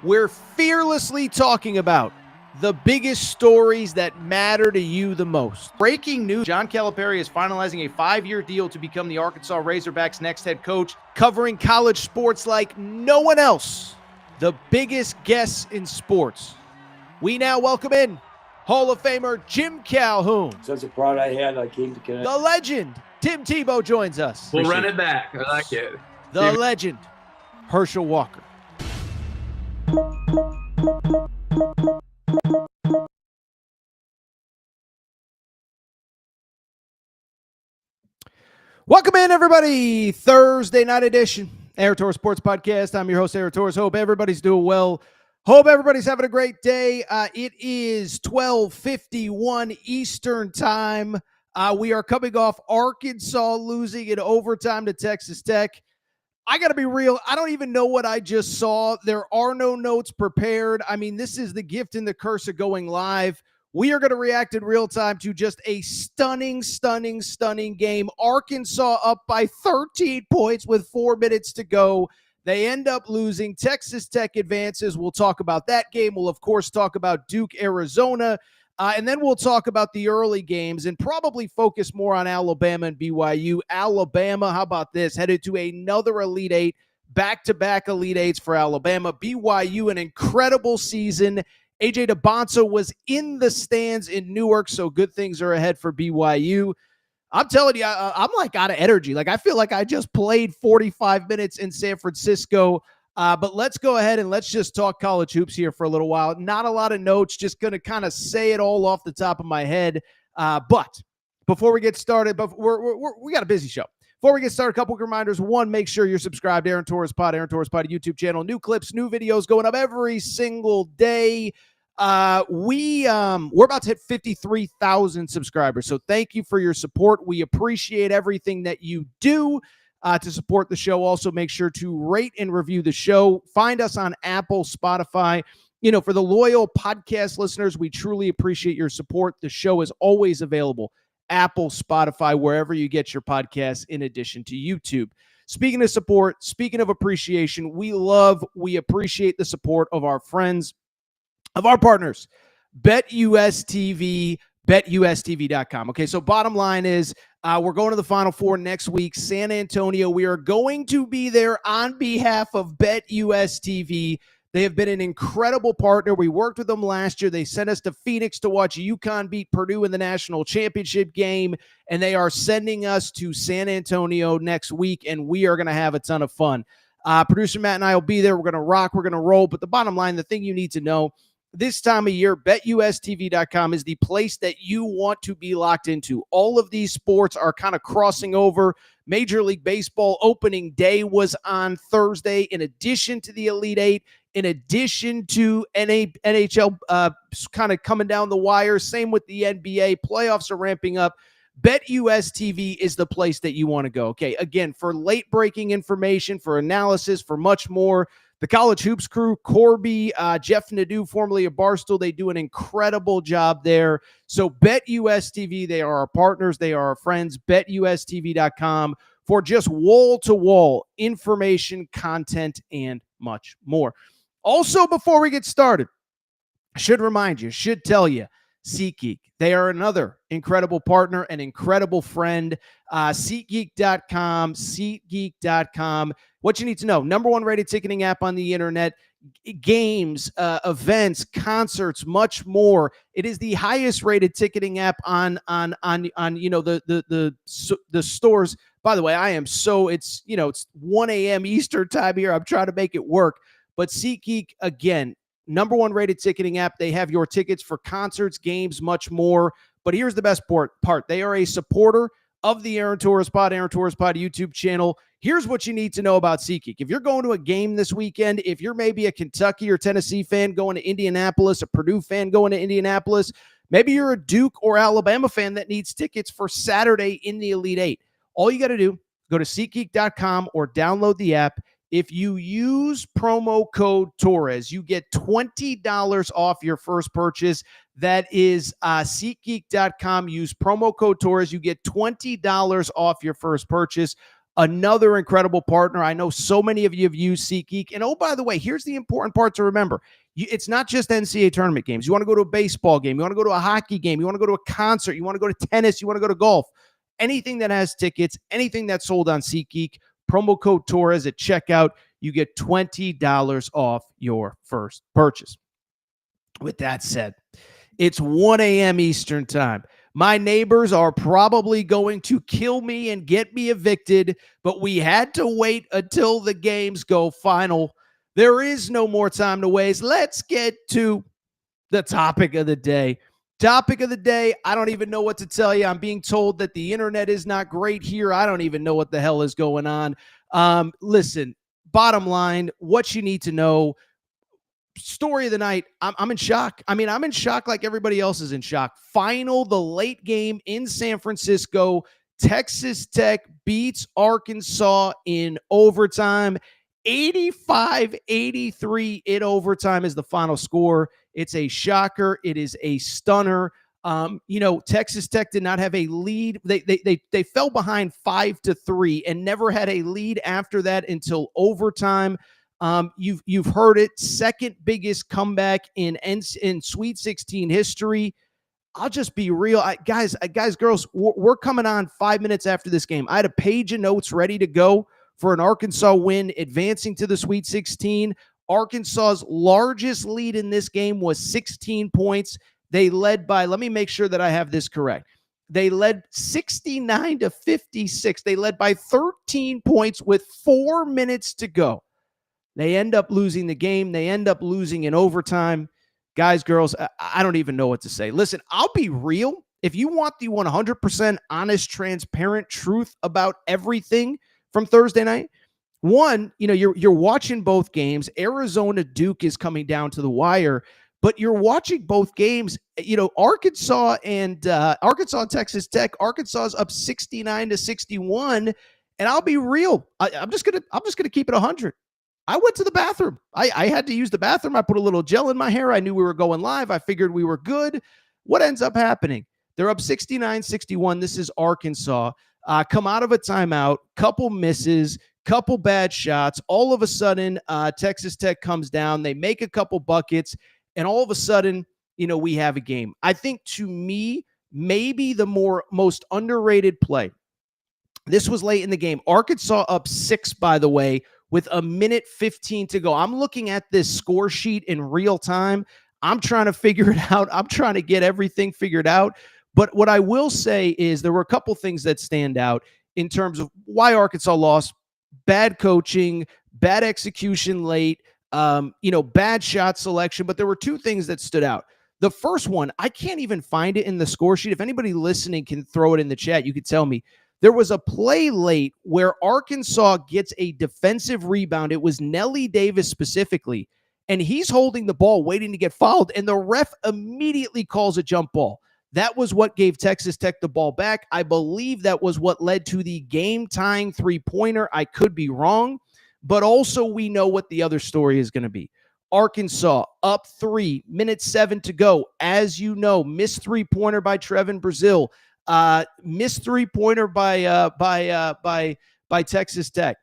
We're fearlessly talking about the biggest stories that matter to you the most. Breaking news, John Calipari is finalizing a 5-year deal to become the Arkansas Razorbacks' next head coach, covering college sports like no one else. The biggest guests in sports. We now welcome in Hall of Famer Jim Calhoun. Such a pride I had, I came to connect. The legend, Tim Tebow, joins us. We'll run it back. I like it. The legend, Herschel Walker. Welcome in, everybody. Thursday night edition, Air Torres Sports Podcast. I'm your host, Air Torres. Hope everybody's doing well. Hope everybody's having a great day. It is 12:51 Eastern time. We are coming off Arkansas losing in overtime to Texas Tech. I got to be real. I don't even know what I just saw. There are no notes prepared. I mean, this is the gift and the curse of going live. We are going to react in real time to just a stunning game. Arkansas up by 13 points with 4 minutes to go. They end up losing. Texas Tech advances. We'll talk about that game. We'll, of course, talk about Duke, Arizona. And then we'll talk about the early games and probably focus more on Alabama and BYU. Alabama, how about this? Headed to another Elite Eight, back-to-back Elite Eights for Alabama. BYU, an incredible season. AJ DeBonsa was in the stands in Newark, so good things are ahead for BYU. I'm telling you, I'm like out of energy. Like, I feel like I just played 45 minutes in San Francisco. But let's go ahead and let's just talk college hoops here for a little while. Not a lot of notes, just going to kind of say it all off the top of my head. But before we get started, we got a busy show. Before we get started, a couple of reminders. One, make sure you're subscribed to Aaron Torres Pod YouTube channel. New clips, new videos going up every single day. We're about to hit 53,000 subscribers. So thank you for your support. We appreciate everything that you do to support the show. Also, make sure to rate and review the show. Find us on Apple, Spotify. You know, for the loyal podcast listeners, we truly appreciate your support. The show is always available. Apple, Spotify, wherever you get your podcasts, in addition to YouTube. Speaking of support, speaking of appreciation, we appreciate the support of our friends, of our partners, BetUS TV, BetUSTV.com. Okay, so bottom line is we're going to the Final Four next week, San Antonio. We are going to be there on behalf of BetUS TV. They have been an incredible partner. We worked with them last year. They sent us to Phoenix to watch UConn beat Purdue in the national championship game, and they are sending us to San Antonio next week, and we are going to have a ton of fun. Producer Matt and I will be there. We're going to rock. We're going to roll. But the bottom line, the thing you need to know, this time of year, BetUSTV.com is the place that you want to be locked into. All of these sports are kind of crossing over. Major League Baseball opening day was on Thursday, in addition to the Elite Eight, in addition to NHL kind of coming down the wire. Same with the NBA. Playoffs are ramping up. BetUS TV is the place that you want to go. Okay, again, for late-breaking information, for analysis, for much more, the College Hoops crew, Corby, Jeff Nadeau, formerly of Barstool, they do an incredible job there. So BetUS TV, they are our partners. They are our friends. BetUSTV.com for just wall-to-wall information, content, and much more. Also, before we get started, I should remind you, should tell you, SeatGeek. They are another incredible partner, an incredible friend. SeatGeek.com, SeatGeek.com. What you need to know, number one rated ticketing app on the internet, games, events, concerts, much more. It is the highest rated ticketing app on you know, the stores. By the way, it's 1 a.m. Eastern time here. I'm trying to make it work. But SeatGeek, again, number one rated ticketing app. They have your tickets for concerts, games, much more. But here's the best part. They are a supporter of the Aaron Torres Pod YouTube channel. Here's what you need to know about SeatGeek. If you're going to a game this weekend, if you're maybe a Kentucky or Tennessee fan going to Indianapolis, a Purdue fan going to Indianapolis, maybe you're a Duke or Alabama fan that needs tickets for Saturday in the Elite Eight. All you got to do, go to SeatGeek.com or download the app. If you use promo code Torres, you get $20 off your first purchase. That is SeatGeek.com. Use promo code Torres. You get $20 off your first purchase. Another incredible partner. I know so many of you have used SeatGeek. And oh, by the way, here's the important part to remember. It's not just NCAA tournament games. You want to go to a baseball game. You want to go to a hockey game. You want to go to a concert. You want to go to tennis. You want to go to golf. Anything that has tickets, anything that's sold on SeatGeek, promo code Torres at checkout, you get $20 off your first purchase. With that said, it's 1 a.m. Eastern time. My neighbors are probably going to kill me and get me evicted, but we had to wait until the games go final. There is no more time to waste. Let's get to the topic of the day. Topic of the day, I don't even know what to tell you. I'm being told that the internet is not great here. I don't even know what the hell is going on. Listen, bottom line, what you need to know. Story of the night, I'm in shock. I'm in shock like everybody else is in shock. The late game in San Francisco. Texas Tech beats Arkansas in overtime. 85-83 in overtime is the final score. It's a shocker. It is a stunner. Texas Tech did not have a lead. They fell behind 5-3 and never had a lead after that until overtime. You've heard it. Second biggest comeback in Sweet 16 history. I'll just be real. Guys, girls, we're coming on 5 minutes after this game. I had a page of notes ready to go for an Arkansas win, advancing to the Sweet 16. Arkansas's largest lead in this game was 16 points. They led by, let me make sure that I have this correct. They led 69-56. They led by 13 points with 4 minutes to go. They end up losing the game. They end up losing in overtime. Guys, girls, I don't even know what to say. Listen, I'll be real. If you want the 100% honest, transparent truth about everything from Thursday night, one, you're watching both games. Arizona Duke is coming down to the wire, but you're watching both games. Arkansas and Texas Tech. Arkansas is up 69-61, and I'll be real. I'm just gonna keep it 100. I went to the bathroom. I had to use the bathroom. I put a little gel in my hair. I knew we were going live. I figured we were good. What ends up happening? They're up 69-61. This is Arkansas. Come out of a timeout, couple misses, couple bad shots. All of a sudden, Texas Tech comes down. They make a couple buckets, and all of a sudden, we have a game. I think, to me, maybe the most underrated play. This was late in the game. Arkansas up 6, by the way, with 1:15 to go. I'm looking at this score sheet in real time. I'm trying to figure it out. I'm trying to get everything figured out. But what I will say is there were a couple things that stand out in terms of why Arkansas lost. Bad coaching, bad execution late, bad shot selection. But there were two things that stood out. The first one, I can't even find it in the score sheet. If anybody listening can throw it in the chat, you could tell me. There was a play late where Arkansas gets a defensive rebound. It was Nelly Davis specifically, and he's holding the ball waiting to get fouled, and the ref immediately calls a jump ball. That was what gave Texas Tech the ball back. I believe that was what led to the game-tying three-pointer. I could be wrong, but also we know what the other story is going to be. Arkansas up 3, 7 to go. As you know, missed three-pointer by Trevin Brazile. Missed three-pointer by Texas Tech.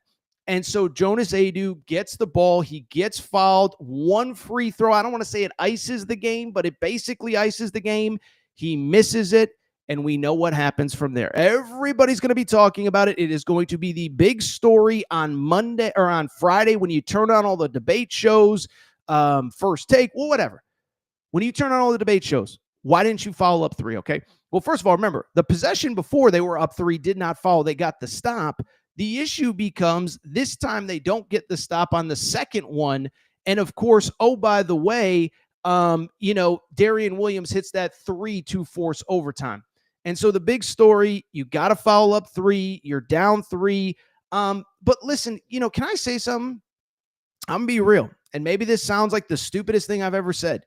And so Jonas Adu gets the ball. He gets fouled. One free throw. I don't want to say it ices the game, but it basically ices the game. He misses it, and we know what happens from there. Everybody's going to be talking about it. It is going to be the big story on Monday or on Friday when you turn on all the debate shows, First Take, well, whatever. When you turn on all the debate shows, why didn't you foul up 3, okay? Well, first of all, remember, the possession before they were up 3 did not foul. They got the stop. The issue becomes this time they don't get the stop on the second one. And, of course, oh, by the way, Darian Williams hits that 3 to force overtime. And so the big story, you got to foul up 3. You're down 3. But listen, can I say something? I'm going to be real. And maybe this sounds like the stupidest thing I've ever said.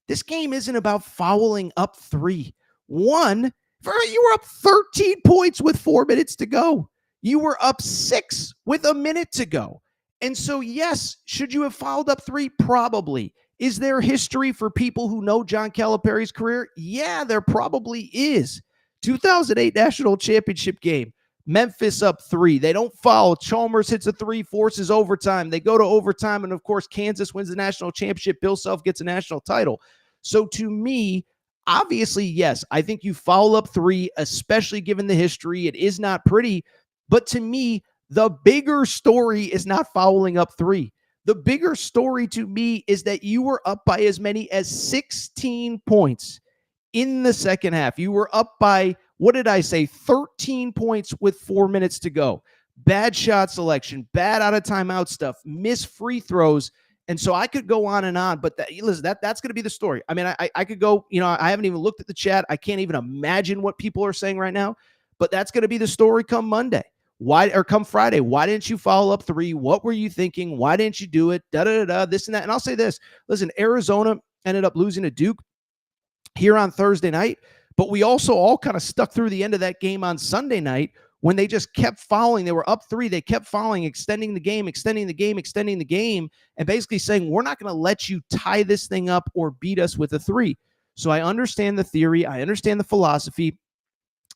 This game isn't about fouling up 3. One, you were up 13 points with 4 minutes to go. You were up 6 with a minute to go. And so, yes, should you have fouled up 3? Probably. Is there history for people who know John Calipari's career? Yeah, there probably is. 2008 National Championship game. Memphis up 3. They don't foul. Chalmers hits a 3, forces overtime. They go to overtime, and of course, Kansas wins the national championship. Bill Self gets a national title. So to me, obviously, yes, I think you foul up 3, especially given the history. It is not pretty. But to me, the bigger story is not fouling up 3. The bigger story to me is that you were up by as many as 16 points in the second half. You were up by, what did I say, 13 points with 4 minutes to go. Bad shot selection, bad out of timeout stuff, missed free throws. And so I could go on and on, but listen, that's going to be the story. I mean, I could go, I haven't even looked at the chat. I can't even imagine what people are saying right now, but that's going to be the story come Monday. Come Friday? Why didn't you follow up 3? What were you thinking? Why didn't you do it? This and that. And I'll say this. Listen, Arizona ended up losing to Duke here on Thursday night, but we also all kind of stuck through the end of that game on Sunday night when they just kept fouling. They were up 3. They kept fouling, extending the game, and basically saying, we're not going to let you tie this thing up or beat us with a 3. So I understand the theory. I understand the philosophy.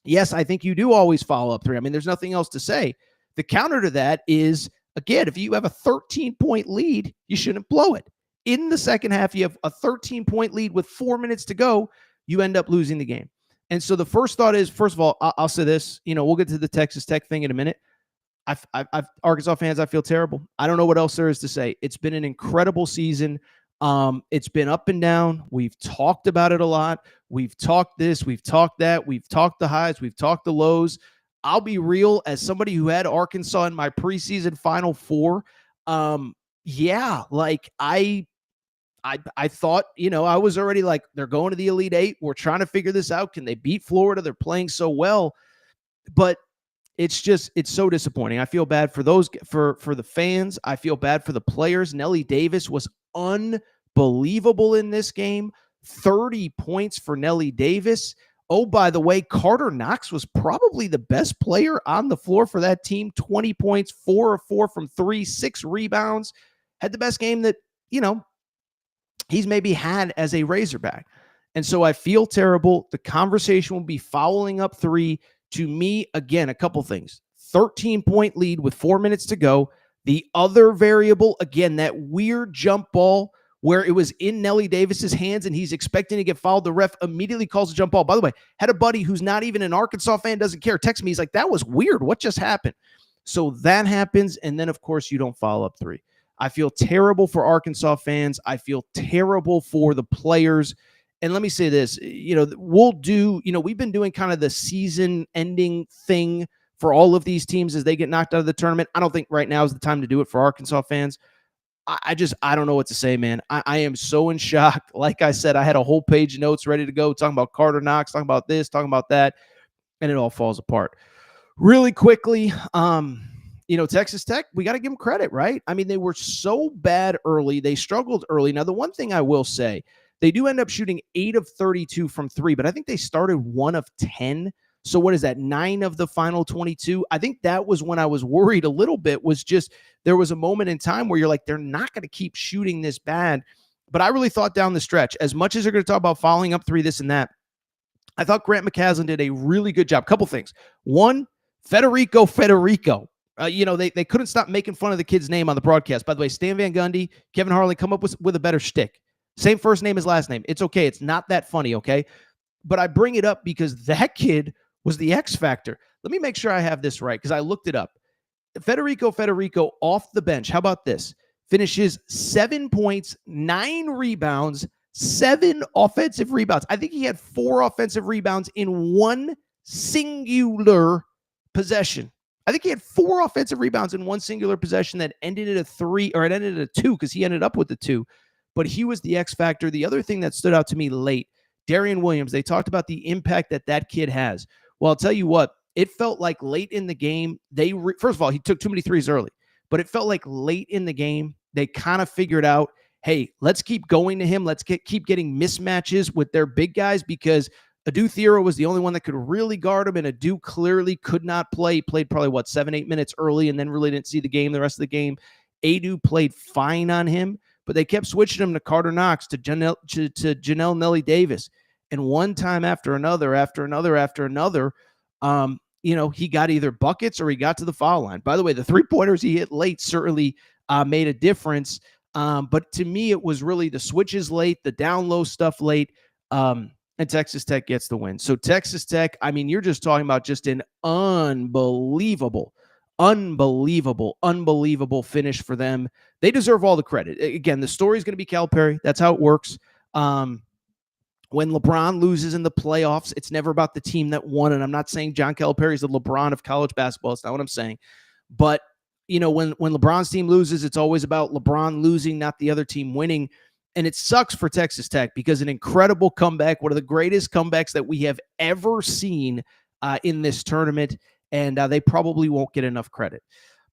Yes, I think you do always follow up 3. I mean, there's nothing else to say. The counter to that is, again, if you have a 13-point lead, you shouldn't blow it. In the second half, you have a 13-point lead with 4 minutes to go. You end up losing the game. And so the first thought is, first of all, I'll say this. We'll get to the Texas Tech thing in a minute. Arkansas fans, I feel terrible. I don't know what else there is to say. It's been an incredible season. It's been up and down. We've talked about it a lot. We've talked this, we've talked that, we've talked the highs, we've talked the lows. I'll be real, as somebody who had Arkansas in my preseason Final Four. I thought, I was already like, they're going to the Elite Eight. We're trying to figure this out. Can they beat Florida? They're playing so well, but it's so disappointing. I feel bad for the fans. I feel bad for the players. Nelly Davis was unbelievable in this game. 30 points for Nelly Davis. Oh, by the way, Carter Knox was probably the best player on the floor for that team. 20 points, 4 of 4 from 3, 6 rebounds. Had the best game that, he's maybe had as a Razorback. And so I feel terrible. The conversation will be fouling up 3. To me, again, a couple things. 13-point lead with 4 minutes to go. The other variable, again, that weird jump ball where it was in Nelly Davis's hands and he's expecting to get fouled. The ref immediately calls a jump ball. By the way, had a buddy who's not even an Arkansas fan, doesn't care, text me. He's like, that was weird. What just happened? So that happens. And then, of course, you don't follow up 3. I feel terrible for Arkansas fans. I feel terrible for the players. And let me say this, we've been doing kind of the season ending thing for all of these teams as they get knocked out of the tournament. I don't think right now is the time to do it for Arkansas fans. I don't know what to say, man. I am so in shock. Like I said, I had a whole page of notes ready to go, talking about Carter Knox, talking about this, talking about that, and it all falls apart. Really quickly, Texas Tech, we got to give them credit, right? I mean, they were so bad early. They struggled early. Now, the one thing I will say, they do end up shooting 8 of 32 from 3, but I think they started 1 of 10. So what is that, 9 of the final 22? I think that was when I was worried a little bit, was just there was a moment in time where you're like, they're not going to keep shooting this bad. But I really thought down the stretch, as much as they're going to talk about following up 3, this and that, I thought Grant McCaslin did a really good job. Couple things. One, Federico. They couldn't stop making fun of the kid's name on the broadcast. By the way, Stan Van Gundy, Kevin Harlan, come up with a better shtick. Same first name as last name. It's okay. It's not that funny, okay? But I bring it up because that kid was the X factor. Let me make sure I have this right because I looked it up. Federico off the bench. How about this? Finishes 7 points, 9 rebounds, 7 offensive rebounds. I think he had 4 offensive rebounds in one singular possession. I think he had 4 offensive rebounds in one singular possession that ended at a 3, or it ended at a 2 because he ended up with the 2. But he was the X factor. The other thing that stood out to me late, Darian Williams, they talked about the impact that kid has. Well, I'll tell you what, it felt like late in the game, first of all, he took too many threes early, but it felt like late in the game, they kind of figured out, hey, let's keep going to him. Let's keep getting mismatches with their big guys because Adu Thiero was the only one that could really guard him, and Adu clearly could not play. He played probably, 7-8 minutes early and then really didn't see the game the rest of the game. Adu played fine on him, but they kept switching him to Carter Knox, to Janelle Nelly Davis. And one time after another, he got either buckets or he got to the foul line. By the way, the 3-pointers he hit late certainly made a difference. But to me, it was really the switches late, the down low stuff late, and Texas Tech gets the win. So Texas Tech, I mean, you're just talking about just an unbelievable finish for them. They deserve all the credit. Again, the story's going to be Calipari. That's how it works. When LeBron loses in the playoffs, it's never about the team that won. And I'm not saying John Calipari is the LeBron of college basketball. It's not what I'm saying. But, when LeBron's team loses, it's always about LeBron losing, not the other team winning. And it sucks for Texas Tech because an incredible comeback, one of the greatest comebacks that we have ever seen in this tournament. And they probably won't get enough credit.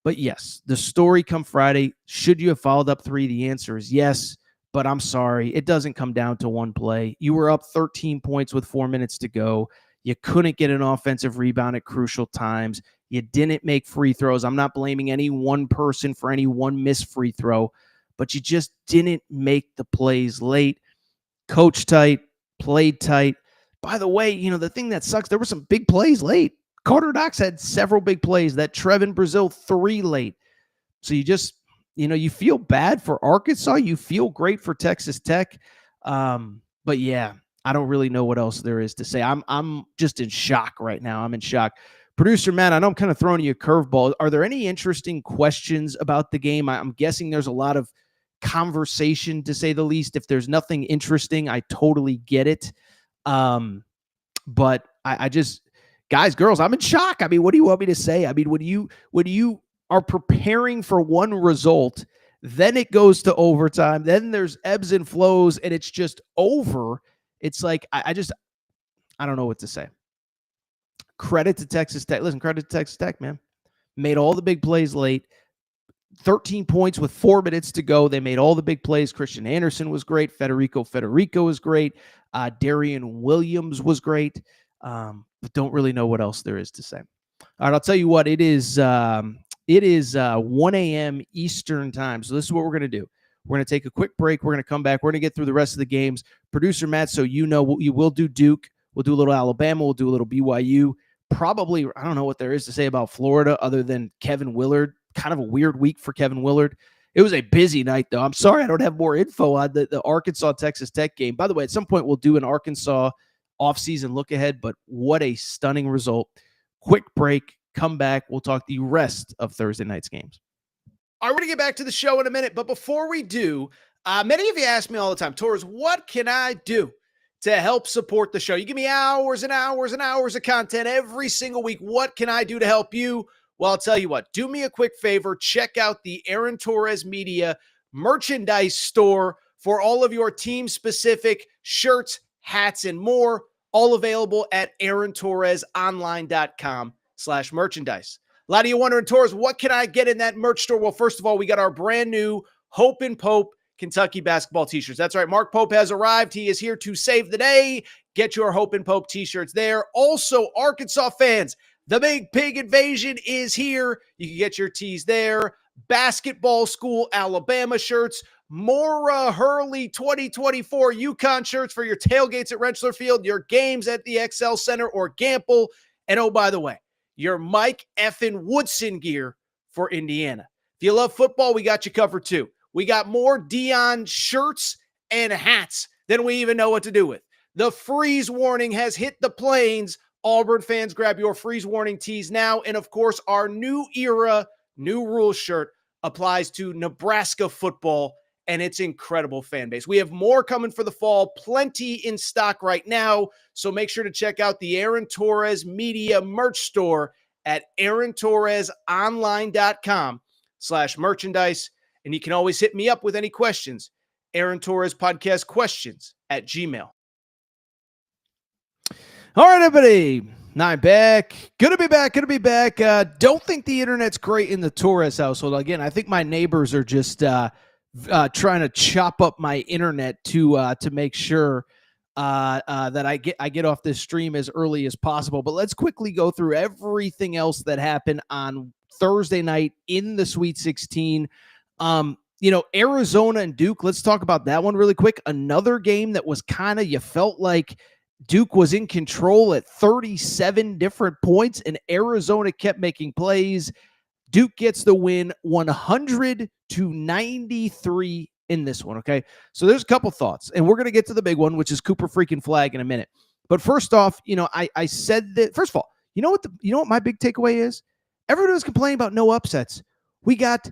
But yes, the story come Friday. Should you have followed up 3? The answer is yes. But I'm sorry, it doesn't come down to one play. You were up 13 points with 4 minutes to go. You couldn't get an offensive rebound at crucial times. You didn't make free throws. I'm not blaming any one person for any one missed free throw, but you just didn't make the plays late. Coach tight, played tight. By the way, the thing that sucks, there were some big plays late. Carter Knox had several big plays. That Trevin Brazil 3 late. So you just... you feel bad for Arkansas. You feel great for Texas Tech. But yeah, I don't really know what else there is to say. I'm just in shock right now. I'm in shock. Producer Matt, I know I'm kind of throwing you a curveball. Are there any interesting questions about the game? I'm guessing there's a lot of conversation, to say the least. If there's nothing interesting, I totally get it. But I just, guys, girls, I'm in shock. I mean, what do you want me to say? I mean, when you are preparing for one result, then it goes to overtime, then there's ebbs and flows, and it's just over. It's like, I don't know what to say. Credit to Texas Tech. Listen, credit to Texas Tech, man. Made all the big plays late. 13 points with 4 minutes to go. They made all the big plays. Christian Anderson was great. Federico was great. Darian Williams was great. But don't really know what else there is to say. All right, I'll tell you what. It is 1 a.m. Eastern time. So this is what we're going to do. We're going to take a quick break. We're going to come back. We're going to get through the rest of the games. Producer Matt, so we will do Duke. We'll do a little Alabama. We'll do a little BYU. Probably, I don't know what there is to say about Florida other than Kevin Willard. Kind of a weird week for Kevin Willard. It was a busy night, though. I'm sorry I don't have more info on the Arkansas-Texas Tech game. By the way, at some point we'll do an Arkansas offseason look ahead, but what a stunning result. Quick break. Come back. We'll talk the rest of Thursday night's games. All right, we're going to get back to the show in a minute, but before we do, many of you ask me all the time, Torres, what can I do to help support the show? You give me hours and hours and hours of content every single week. What can I do to help you? Well, I'll tell you what. Do me a quick favor. Check out the Aaron Torres Media merchandise store for all of your team-specific shirts, hats, and more. All available at aarontorresonline.com/merchandise. A lot of you wondering, Torres, what can I get in that merch store? Well, first of all, we got our brand new Hope and Pope Kentucky basketball t-shirts. That's right. Mark Pope has arrived. He is here to save the day. Get your Hope and Pope t-shirts there. Also, Arkansas fans, the Big Pig Invasion is here. You can get your tees there. Basketball School Alabama shirts. Mora Hurley 2024 UConn shirts for your tailgates at Rentschler Field, your games at the XL Center or Gamble. And oh, by the way, your Mike effing Woodson gear for Indiana. If you love football, we got you covered too. We got more Dion shirts and hats than we even know what to do with. The freeze warning has hit the plains. Auburn fans, grab your freeze warning tees now. And of course, our new era, new rules shirt applies to Nebraska football and its incredible fan base. We have more coming for the fall, plenty in stock right now. So make sure to check out the Aaron Torres Media merch store at aarontorresonline.com/merchandise. And you can always hit me up with any questions. Aaron Torres Podcast Questions @gmail.com. All right, everybody. Now I'm back. Good to be back. Don't think the internet's great in the Torres household. Again, I think my neighbors are just trying to chop up my internet to make sure that I get off this stream as early as possible. But let's quickly go through everything else that happened on Thursday night in the Sweet 16. Arizona and Duke. Let's talk about that one really quick. Another game that was kind of, you felt like Duke was in control at 37 different points, and Arizona kept making plays. Duke gets the win 100-93 in this one, okay? So there's a couple thoughts, and we're going to get to the big one, which is Cooper freaking Flag in a minute. But first off, I said that, first of all, you know what my big takeaway is? Everybody was complaining about no upsets. We got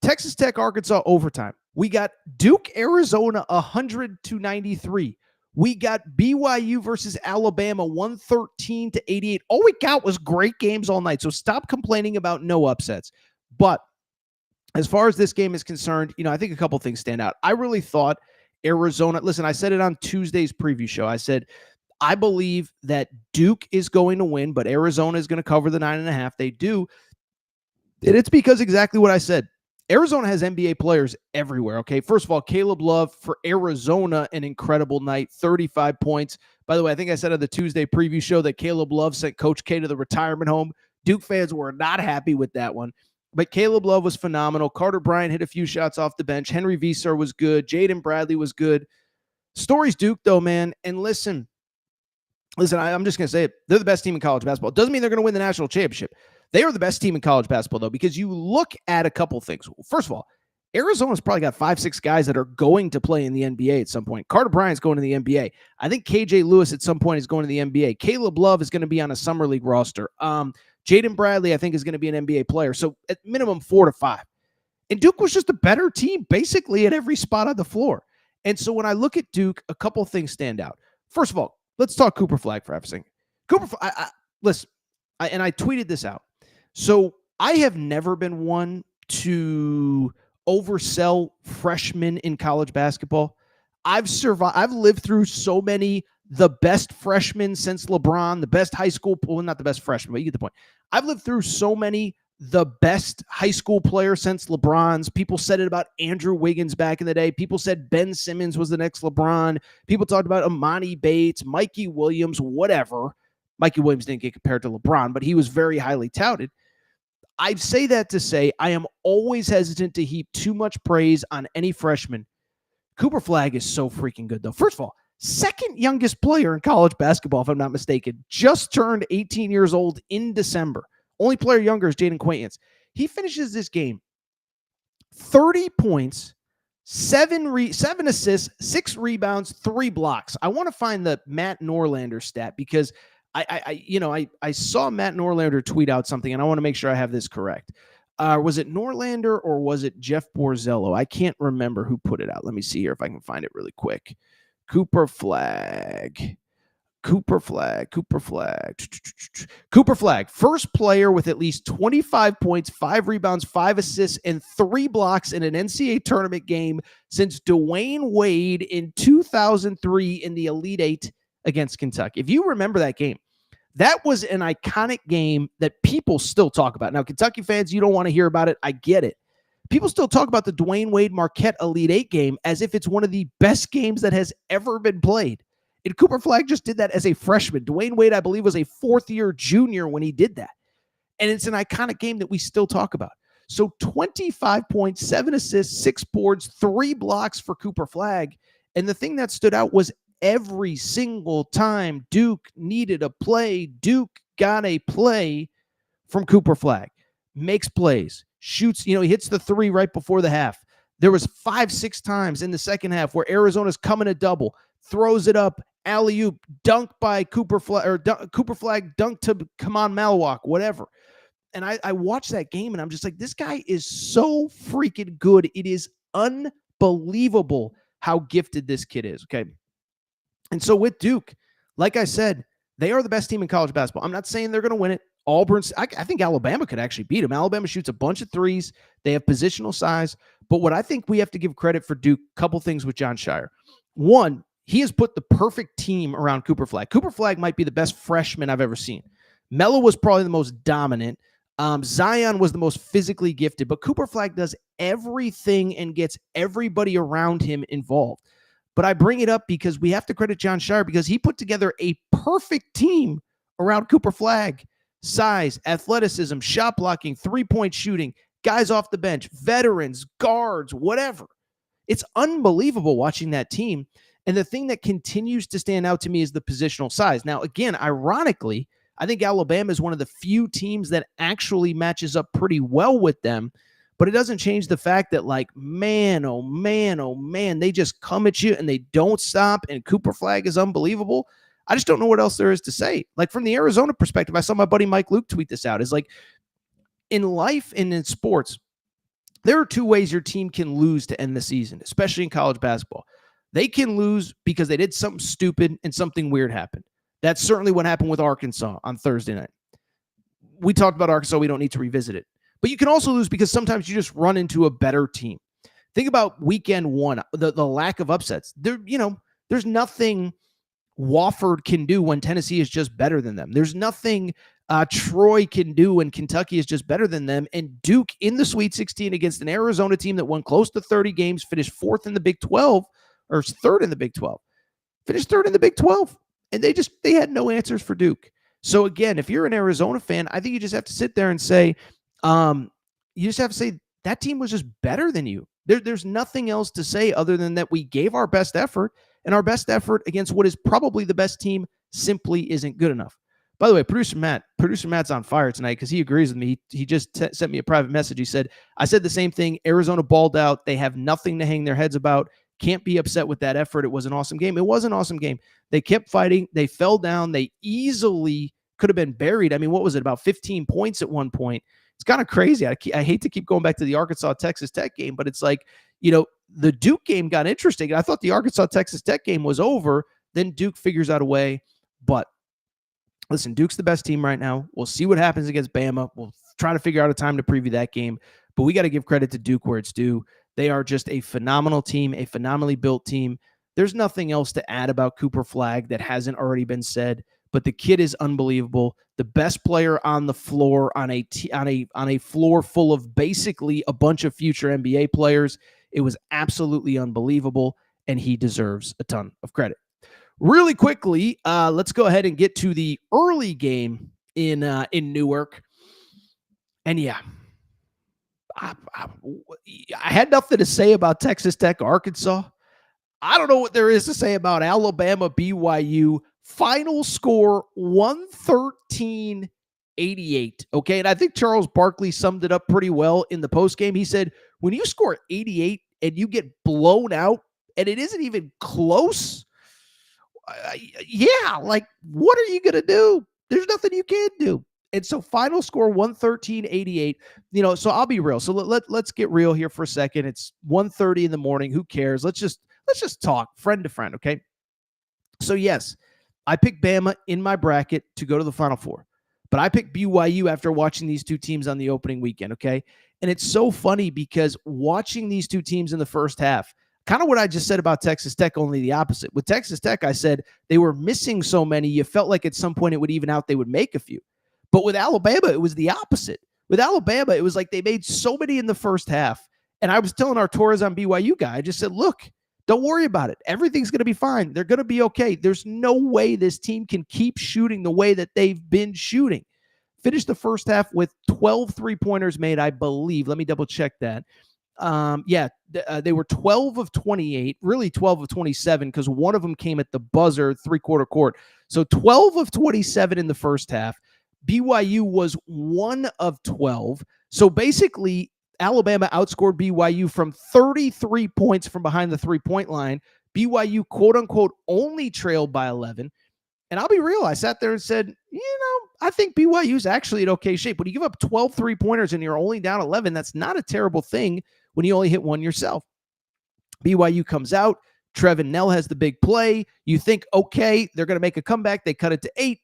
Texas Tech, Arkansas overtime. We got Duke, Arizona 100-93. We got BYU versus Alabama 113-88. All we got was great games all night. So stop complaining about no upsets. But as far as this game is concerned, I think a couple things stand out. I really thought Arizona, listen, I said it on Tuesday's preview show. I said, I believe that Duke is going to win, but Arizona is going to cover the 9.5. They do. And it's because exactly what I said. Arizona has NBA players everywhere, okay? First of all, Caleb Love for Arizona, an incredible night, 35 points. By the way, I think I said on the Tuesday preview show that Caleb Love sent Coach K to the retirement home. Duke fans were not happy with that one. But Caleb Love was phenomenal. Carter Bryant hit a few shots off the bench. Henry Visar was good. Jaden Bradley was good. Story's Duke, though, man. And listen, I'm just going to say it. They're the best team in college basketball. Doesn't mean they're going to win the national championship. They are the best team in college basketball, though, because you look at a couple things. First of all, Arizona's probably got 5-6 guys that are going to play in the NBA at some point. Carter Bryant's going to the NBA. I think KJ Lewis at some point is going to the NBA. Caleb Love is going to be on a summer league roster. Jaden Bradley, I think, is going to be an NBA player. So at minimum 4 to 5. And Duke was just a better team basically at every spot on the floor. And so when I look at Duke, a couple things stand out. First of all, let's talk Cooper Flag for a second. Listen, I tweeted this out. So I have never been one to oversell freshmen in college basketball. I've lived through so many, the best freshmen since LeBron, the best high school, well, not the best freshman, but you get the point. I've lived through so many, the best high school player since LeBron's. People said it about Andrew Wiggins back in the day. People said Ben Simmons was the next LeBron. People talked about Amani Bates, Mikey Williams, whatever. Mikey Williams didn't get compared to LeBron, but he was very highly touted. I say that to say I am always hesitant to heap too much praise on any freshman. Cooper Flag is so freaking good, though. First of all, second youngest player in college basketball, if I'm not mistaken, just turned 18 years old in December. Only player younger is Jaden Quaintance. He finishes this game 30 points, 7 assists, 6 rebounds, 3 blocks. I want to find the Matt Norlander stat because I saw Matt Norlander tweet out something, and I want to make sure I have this correct. Was it Norlander or was it Jeff Borzello? I can't remember who put it out. Let me see here if I can find it really quick. Cooper Flag. First player with at least 25 points, 5 rebounds, 5 assists, and 3 blocks in an NCAA tournament game since Dwayne Wade in 2003 in the Elite Eight against Kentucky. If you remember that game, that was an iconic game that people still talk about. Now, Kentucky fans, you don't want to hear about it. I get it. People still talk about the Dwayne Wade Marquette Elite Eight game as if it's one of the best games that has ever been played. And Cooper Flag just did that as a freshman. Dwayne Wade, I believe, was a 4th-year junior when he did that. And it's an iconic game that we still talk about. So 25 points, 7 assists, 6 boards, 3 blocks for Cooper Flag. And the thing that stood out was every single time Duke needed a play, Duke got a play from Cooper Flag. Makes plays, shoots, he hits the 3 right before the half. There was 5-6 times in the second half where Arizona's coming a double, throws it up, alley-oop, dunk by Cooper Flag, or Cooper Flag dunk to Kaman Malawak, whatever. And I watched that game, and I'm just like, this guy is so freaking good. It is unbelievable how gifted this kid is, okay? And so with Duke, like I said, they are the best team in college basketball. I'm not saying they're going to win it. I think Alabama could actually beat them. Alabama shoots a bunch of threes. They have positional size. But what I think we have to give credit for Duke, couple things with Jon Scheyer. One, he has put the perfect team around Cooper Flag. Cooper Flag might be the best freshman I've ever seen. Melo was probably the most dominant. Zion was the most physically gifted. But Cooper Flag does everything and gets everybody around him involved. But I bring it up because we have to credit Jon Scheyer because he put together a perfect team around Cooper Flag. Size, athleticism, shot blocking, 3-point shooting, guys off the bench, veterans, guards, whatever. It's unbelievable watching that team. And the thing that continues to stand out to me is the positional size. Now, again, ironically, I think Alabama is one of the few teams that actually matches up pretty well with them, but it doesn't change the fact that, like, man, oh man, oh man, they just come at you and they don't stop, and Cooper Flag is unbelievable. I just don't know what else there is to say. Like, from the Arizona perspective, I saw my buddy Mike Luke tweet this out. Is like, in life and in sports, there are two ways your team can lose to end the season, especially in college basketball. They can lose because they did something stupid and something weird happened. That's certainly what happened with Arkansas on Thursday night. We talked about Arkansas. We don't need to revisit it. But you can also lose because sometimes you just run into a better team. Think about weekend one, the lack of upsets. There's nothing Wofford can do when Tennessee is just better than them. There's nothing Troy can do when Kentucky is just better than them. And Duke in the Sweet 16 against an Arizona team that won close to 30 games, finished fourth in the Big 12, or third in the Big 12. Finished third in the Big 12. And they had no answers for Duke. So again, if you're an Arizona fan, I think you just have to sit there and say, that team was just better than you. There's nothing else to say other than that we gave our best effort, and our best effort against what is probably the best team simply isn't good enough. By the way, producer Matt's on fire tonight because he agrees with me. He just sent me a private message. He said, I said the same thing. Arizona balled out. They have nothing to hang their heads about. Can't be upset with that effort. It was an awesome game. It was an awesome game. They kept fighting. They fell down. They easily could have been buried. I mean, what was it? About 15 points at one point. It's kind of crazy. I hate to keep going back to the Arkansas-Texas Tech game, but it's like, the Duke game got interesting. I thought the Arkansas-Texas Tech game was over. Then Duke figures out a way. But listen, Duke's the best team right now. We'll see what happens against Bama. We'll try to figure out a time to preview that game. But we got to give credit to Duke where it's due. They are just a phenomenal team, a phenomenally built team. There's nothing else to add about Cooper Flag that hasn't already been said, but the kid is unbelievable. The best player on the floor on a floor full of basically a bunch of future NBA players. It was absolutely unbelievable, and he deserves a ton of credit. Really quickly, let's go ahead and get to the early game in Newark. And yeah, I had nothing to say about Texas Tech, Arkansas. I don't know what there is to say about Alabama, BYU. Final score 113-88. Okay, and I think Charles Barkley summed it up pretty well in the postgame. He said, when you score 88 and you get blown out and it isn't even close, like, what are you going to do? There's nothing you can do. And so final score 113-88. So I'll be real. So let's get real here for a second. It's 1:30 in the morning. Who cares? Let's just talk friend to friend, okay? So yes, I picked Bama in my bracket to go to the Final Four, but I picked BYU after watching these two teams on the opening weekend, okay? And it's so funny because watching these two teams in the first half, kind of what I just said about Texas Tech, only the opposite. With Texas Tech, I said they were missing so many, you felt like at some point it would even out, they would make a few. But with Alabama, it was the opposite. With Alabama, it was like they made so many in the first half. And I was telling our Torres on BYU guy, I just said, look, don't worry about it. Everything's going to be fine. They're going to be okay. There's no way this team can keep shooting the way that they've been shooting. Finished the first half with 12 three-pointers made, I believe. Let me double check that. They were 12 of 28, really 12 of 27, because one of them came at the buzzer, three-quarter court. So 12 of 27 in the first half. BYU was 1 of 12. So basically, Alabama outscored BYU from 33 points from behind the three-point line. BYU, quote-unquote, only trailed by 11. And I'll be real, I sat there and said, I think BYU's actually in okay shape. When you give up 12 three-pointers and you're only down 11, that's not a terrible thing when you only hit one yourself. BYU comes out. Trevin Nell has the big play. You think, okay, they're going to make a comeback. They cut it to 8.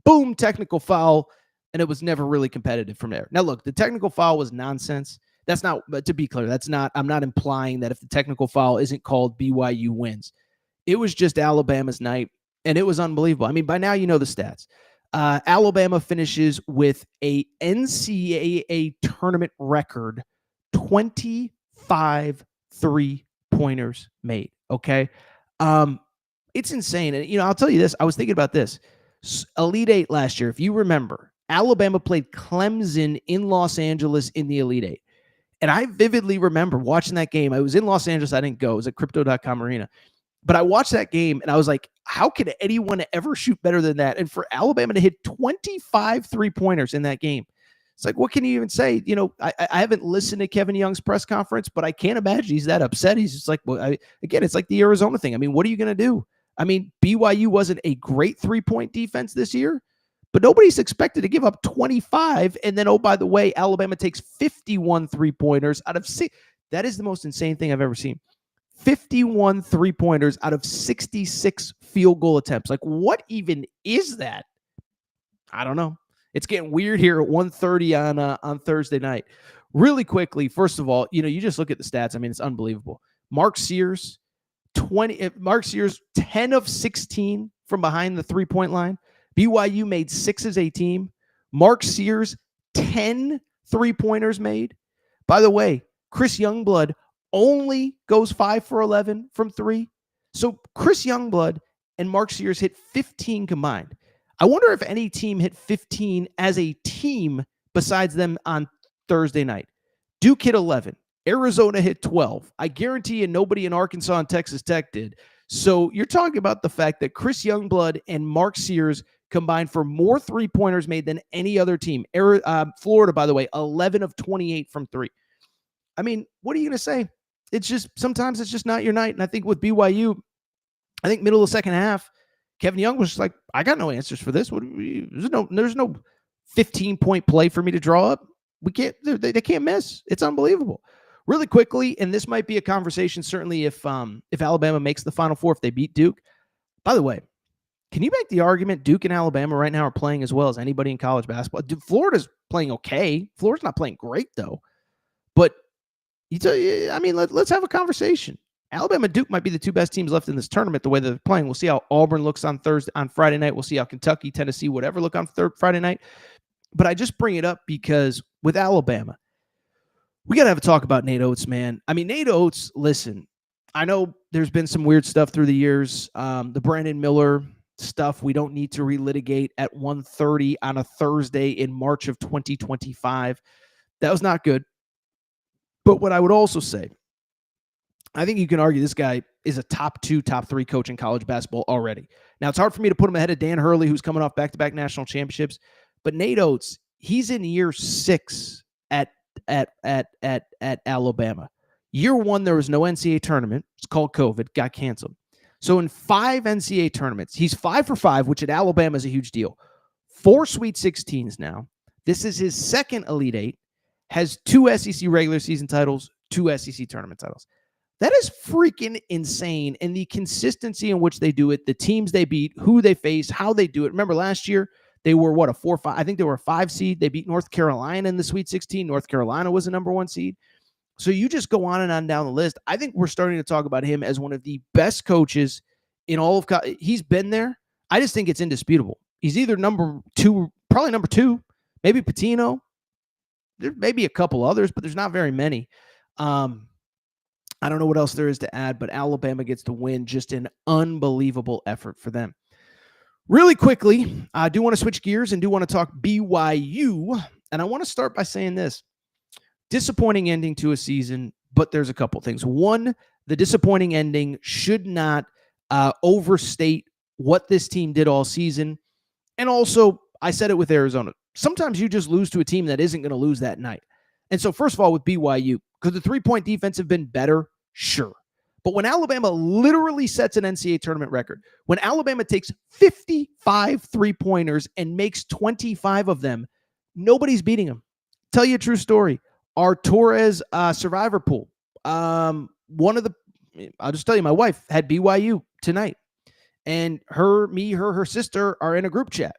Boom, technical foul, and it was never really competitive from there. Now, look, the technical foul was nonsense. That's not, but to be clear, I'm not implying that if the technical foul isn't called, BYU wins. It was just Alabama's night, and it was unbelievable. I mean, by now you know the stats. Alabama finishes with a NCAA tournament record, 25 three-pointers made, okay? It's insane. And, I'll tell you this. I was thinking about this. Elite Eight last year, if you remember, Alabama played Clemson in Los Angeles in the Elite Eight. And I vividly remember watching that game. I was in Los Angeles. I didn't go. It was at Crypto.com Arena. But I watched that game and I was like, how could anyone ever shoot better than that? And for Alabama to hit 25 3-pointers in that game, it's like, what can you even say? You know, I haven't listened to Kevin Young's press conference, but I can't imagine he's that upset. He's just like, well, again, it's like the Arizona thing. I mean, what are you going to do? I mean, BYU wasn't a great 3-point defense this year, but nobody's expected to give up 25. And then, oh, by the way, Alabama takes 51 3-pointers out of 6. That is the most insane thing I've ever seen. 51 3-pointers out of 66 field goal attempts. Like, what even is that? I don't know. It's getting weird here at 1:30 on Thursday night. Really quickly, first of all, you just look at the stats. I mean, it's unbelievable. Mark Sears, 10 of 16 from behind the 3-point line. BYU made 6 as a team. Mark Sears, 10 3-pointers made. By the way, Chris Youngblood only goes 5 for 11 from 3. So Chris Youngblood and Mark Sears hit 15 combined. I wonder if any team hit 15 as a team besides them on Thursday night. Duke hit 11. Arizona hit 12. I guarantee you nobody in Arkansas and Texas Tech did. So you're talking about the fact that Chris Youngblood and Mark Sears combined for more 3-pointers made than any other team. Florida, by the way, 11 of 28 from 3. I mean, what are you going to say? It's just, sometimes it's just not your night. And I think with BYU, I think middle of the second half, Kevin Young was just like, I got no answers for this. There's no 15-point play for me to draw up. They can't miss. It's unbelievable. Really quickly, and this might be a conversation certainly if Alabama makes the Final Four, if they beat Duke. By the way, can you make the argument Duke and Alabama right now are playing as well as anybody in college basketball? Florida's playing okay. Florida's not playing great though. But let's have a conversation. Alabama and Duke might be the two best teams left in this tournament the way they're playing. We'll see how Auburn looks on Friday night. We'll see how Kentucky, Tennessee, whatever look on Friday night. But I just bring it up because with Alabama, we got to have a talk about Nate Oates, man. I mean, Nate Oates, listen, I know there's been some weird stuff through the years. The Brandon Miller stuff we don't need to relitigate at 1:30 on a Thursday in March of 2025. That was not good. But what I would also say, I think you can argue this guy is a top 2, top 3 coach in college basketball already. Now, it's hard for me to put him ahead of Dan Hurley, who's coming off back-to-back national championships. But Nate Oates, he's in year 6 at Alabama. Year 1, there was no NCAA tournament. It's called COVID, got canceled. So in 5 NCAA tournaments, he's 5 for 5, which at Alabama is a huge deal. 4 Sweet 16s now. This is his second Elite 8. Has 2 SEC regular season titles, 2 SEC tournament titles. That is freaking insane. And the consistency in which they do it, the teams they beat, who they face, how they do it. Remember last year, they were a 4-5. I think they were a 5 seed. They beat North Carolina in the Sweet 16. North Carolina was the number 1 seed. So you just go on and on down the list. I think we're starting to talk about him as one of the best coaches in all of college. He's been there. I just think it's indisputable. He's either number 2, probably number 2, maybe Pitino. There may be a couple others, but there's not very many. I don't know what else there is to add, but Alabama gets the win. Just an unbelievable effort for them. Really quickly, I do want to switch gears and do want to talk BYU. And I want to start by saying this. Disappointing ending to a season, but there's a couple things. One, the disappointing ending should not overstate what this team did all season. And also, I said it with Arizona. Sometimes you just lose to a team that isn't going to lose that night. And so, first of all, with BYU, could the 3-point defense have been better? Sure. But when Alabama literally sets an NCAA tournament record, when Alabama takes 55 3-pointers and makes 25 of them, nobody's beating them. Tell you a true story. Our Torres survivor pool, I'll just tell you, my wife had BYU tonight. And her sister are in a group chat.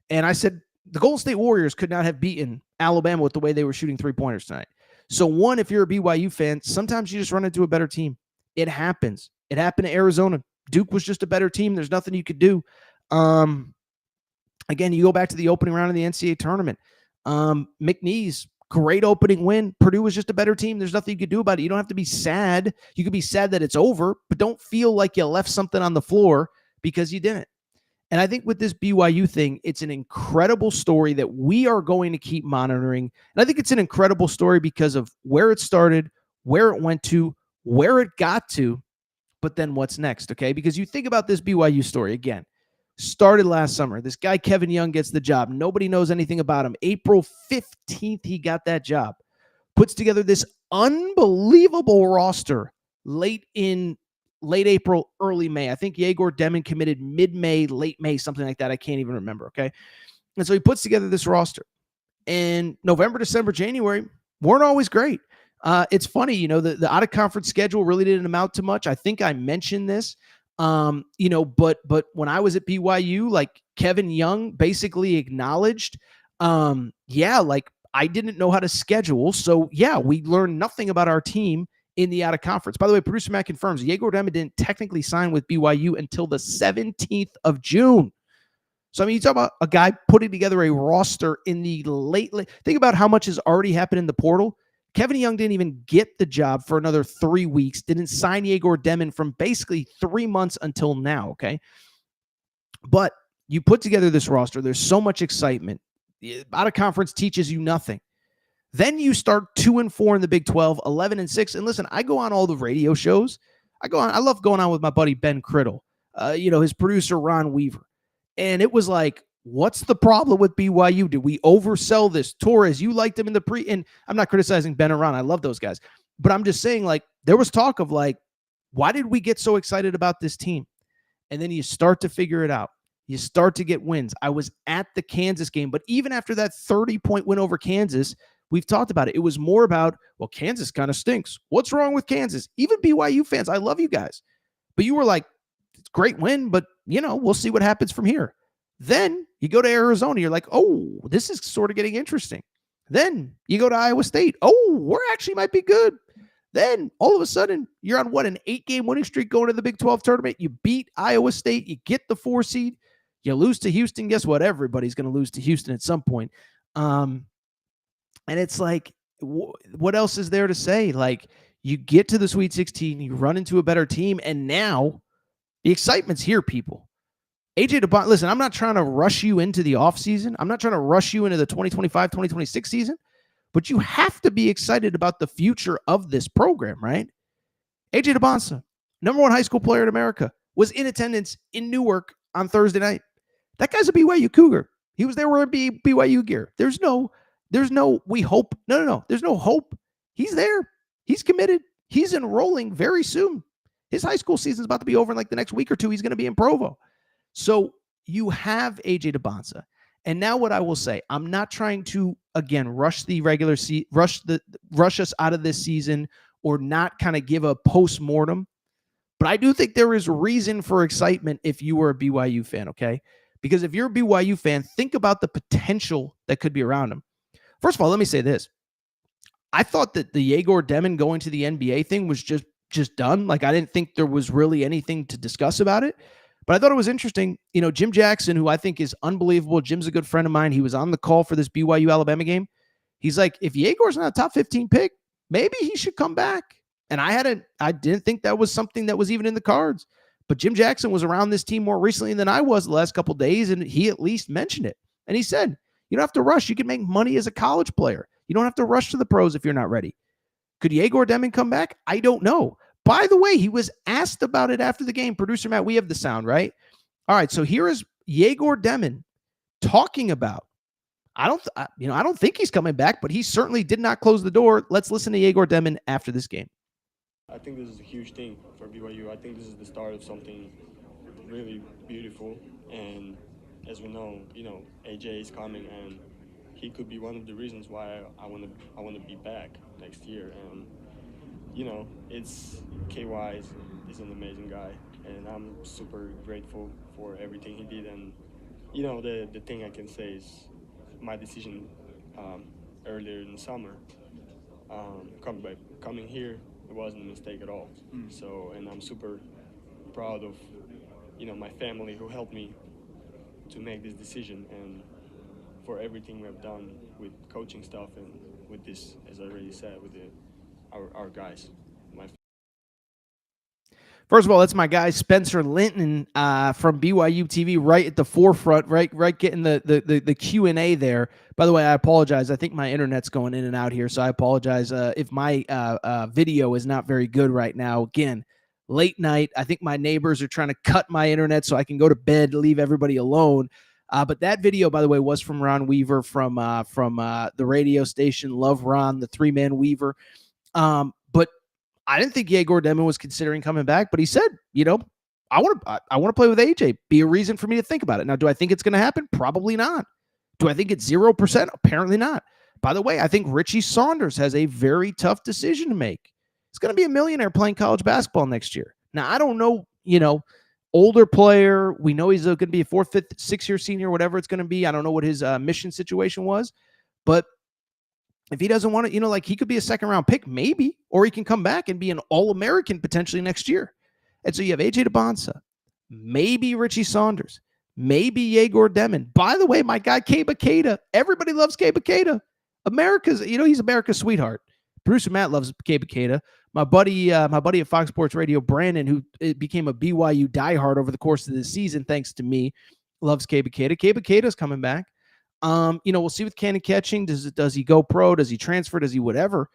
And I said, the Golden State Warriors could not have beaten Alabama with the way they were shooting 3-pointers tonight. So one, if you're a BYU fan, sometimes you just run into a better team. It happens. It happened to Arizona. Duke was just a better team. There's nothing you could do. Again, you go back to the opening round of the NCAA tournament. McNeese, great opening win. Purdue was just a better team. There's nothing you could do about it. You don't have to be sad. You could be sad that it's over, but don't feel like you left something on the floor because you didn't. And I think with this BYU thing, it's an incredible story that we are going to keep monitoring. And I think it's an incredible story because of where it started, where it went to, where it got to. but then what's next, okay? Because you think about this BYU story again. Started last summer. This guy, Kevin Young, gets the job. Nobody knows anything about him. April 15th, he got that job. Puts together this unbelievable roster late April, early May. I think Jagor Demond committed mid-May, late May, something like that. I can't even remember, okay? And so he puts together this roster. And November, December, January weren't always great. It's funny, the out-of-conference schedule really didn't amount to much. I think I mentioned this. But when I was at BYU, like Kevin Young basically acknowledged, I didn't know how to schedule. So yeah, we learned nothing about our team in the out of conference. By the way, producer Matt confirms Jagor Demond didn't technically sign with BYU until the 17th of June. So, I mean, you talk about a guy putting together a roster in the late. Think about how much has already happened in the portal. Kevin Young didn't even get the job for another 3 weeks, didn't sign Jagor Demond from basically 3 months until now, okay? But you put together this roster. There's so much excitement. Out of conference teaches you nothing. Then you start 2-4 in the Big 12, 11-6. And listen, I go on all the radio shows. I love going on with my buddy Ben Criddle, his producer Ron Weaver. And it was like, what's the problem with BYU? Did we oversell this? Torres, you liked him in the pre. And I'm not criticizing Ben or Ron. I love those guys. But I'm just saying, like, there was talk of, like, why did we get so excited about this team? And then you start to figure it out. You start to get wins. I was at the Kansas game, but even after that 30-point win over Kansas, we've talked about it. It was more about, well, Kansas kind of stinks. What's wrong with Kansas? Even BYU fans, I love you guys. But you were like, it's a great win, but, we'll see what happens from here. Then you go to Arizona. You're like, oh, this is sort of getting interesting. Then you go to Iowa State. Oh, we're actually might be good. Then all of a sudden, you're on an 8-game winning streak going to the Big 12 tournament. You beat Iowa State. You get the 4 seed. You lose to Houston. Guess what? Everybody's going to lose to Houston at some point. And it's like, what else is there to say? Like, you get to the Sweet 16, you run into a better team, and now the excitement's here, people. AJ Demond, listen, I'm not trying to rush you into the offseason. I'm not trying to rush you into the 2025-2026 season, but you have to be excited about the future of this program, right? AJ Demond, number 1 high school player in America, was in attendance in Newark on Thursday night. That guy's a BYU Cougar. He was there wearing BYU gear. There's no, we hope. No. There's no hope. He's there. He's committed. He's enrolling very soon. His high school season's about to be over in like the next week or two. He's going to be in Provo. So you have AJ Demond. And now what I will say, I'm not trying to, again, rush the regular season, rush us out of this season or not kind of give a post-mortem. But I do think there is reason for excitement if you were a BYU fan, okay? Because if you're a BYU fan, think about the potential that could be around him. First of all, let me say this. I thought that the Jagor Demond going to the NBA thing was just done. Like, I didn't think there was really anything to discuss about it. But I thought it was interesting. Jim Jackson, who I think is unbelievable. Jim's a good friend of mine. He was on the call for this BYU-Alabama game. He's like, if Jagor's not a top 15 pick, maybe he should come back. And I didn't think that was something that was even in the cards. But Jim Jackson was around this team more recently than I was the last couple of days, and he at least mentioned it. And he said, you don't have to rush. You can make money as a college player. You don't have to rush to the pros if you're not ready. Could Jagor Demond come back? I don't know. By the way, he was asked about it after the game. Producer Matt, we have the sound, right? All right, so here is Jagor Demond talking about, I don't think he's coming back, but he certainly did not close the door. Let's listen to Jagor Demond after this game. I think this is a huge thing for BYU. I think this is the start of something really beautiful. And as we know, AJ is coming, and he could be one of the reasons why I want to be back next year. And it's KY is an amazing guy, and I'm super grateful for everything he did. And the thing I can say is my decision earlier in the summer, coming here. It wasn't a mistake at all. So, and I'm super proud of, my family who helped me to make this decision, and for everything we've done with coaching stuff and with this, as I already said, with our guys. First of all, that's my guy Spencer Linton from BYU TV, right at the forefront, right getting the Q&A there. By the way, I apologize. I think my internet's going in and out here, so I apologize if my video is not very good right now. Again, late night. I think my neighbors are trying to cut my internet so I can go to bed, leave everybody alone. But that video, by the way, was from Ron Weaver from the radio station. Love Ron, the 3-man Weaver. But I didn't think Jagor Demond was considering coming back, but he said, I want to play with AJ. Be a reason for me to think about it. Now, do I think it's going to happen? Probably not. Do I think it's 0%? Apparently not. By the way, I think Richie Saunders has a very tough decision to make. He's going to be a millionaire playing college basketball next year. Now, I don't know, older player. We know he's going to be a 4th, 5th, 6-year senior, whatever it's going to be. I don't know what his mission situation was, but if he doesn't want to, he could be a 2nd-round pick, maybe, or he can come back and be an All-American potentially next year. And so you have AJ DeBonsa, maybe Richie Saunders, maybe Jagor Demond. By the way, my guy, Keba Keita. Everybody loves Keba Keita. He's America's sweetheart. Producer Matt loves Keba Keita. My buddy at Fox Sports Radio, Brandon, who became a BYU diehard over the course of the season, thanks to me, loves Keba Keita. Keba Keita's coming back. We'll see with Cannon Catching. Does he go pro? Does he transfer? Does he whatever?